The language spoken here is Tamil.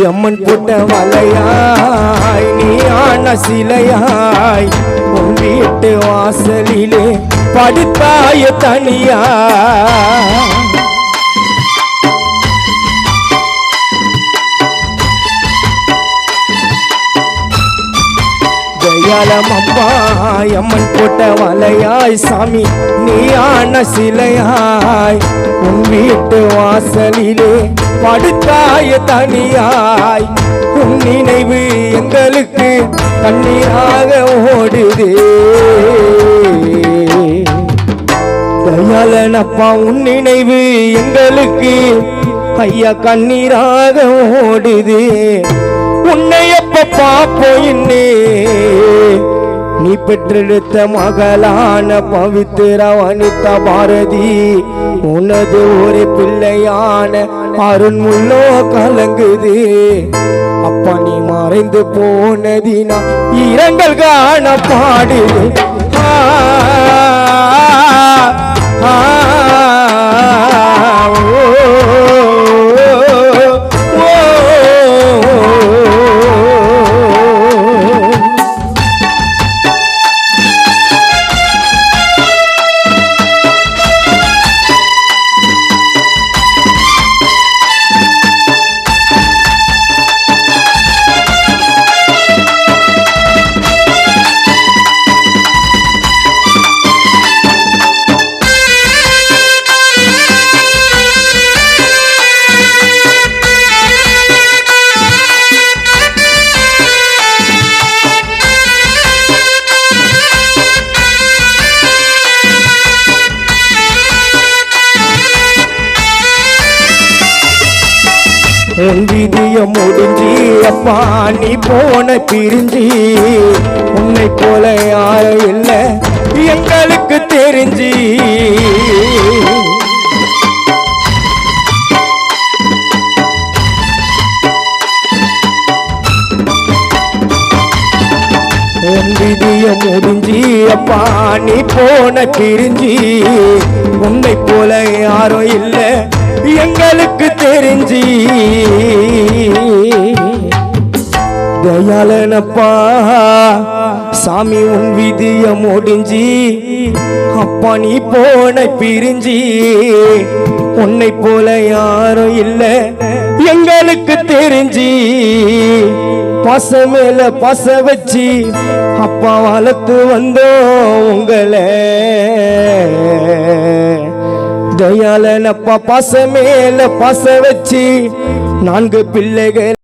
அம்மன் போட்ட வலையாய் நீ ஆன சிலையாய் உன் வீட்டு வாசலிலே படுத்தாய தனியா அம்மாய் அம்மன் போட்ட வலையாய் சாமி நீ ஆன சிலையாய் உன் வீட்டு வாசலிலே படுத்தாய தனியாய் உன் நினைவு எங்களுக்கு கண்ணீராக ஓடுதே தயாளனப்பா உன் நினைவு எங்களுக்கு ஐயா கண்ணீராக ஓடுதே உன்னை எப்ப பாப்போம் இன்னே நீ பெற்றெடுத்த மகளான பவித்திர வனிதா பாரதி உனது ஒரு பிள்ளையான அருண்முள்ளோ கலங்குது அப்பா நீ மறைந்து போனதினா இரங்கல் காண பாடுது உன் விதிய முடிஞ்சி அப்பா நீ போன பிரிஞ்சி உன்னை போல யாரும் இல்லை எங்களுக்கு தெரிஞ்சி உன் விதிய முடிஞ்சி அப்பா நீ போன பிரிஞ்சி உன்னை போல யாரும் இல்லை எங்களுக்கு தெரிஞ்சி தயாளனப்பா சாமி உன் விதிய முடிஞ்சி அப்பா நீ போன பிரிஞ்சி உன்னை போல யாரும் இல்லை எங்களுக்கு தெரிஞ்சி பசமேல பச வச்சு அப்பா வளர்த்து வந்தோம் உங்களை தயாளனப்பா பசமேல பச வச்சு 4 பிள்ளைகள்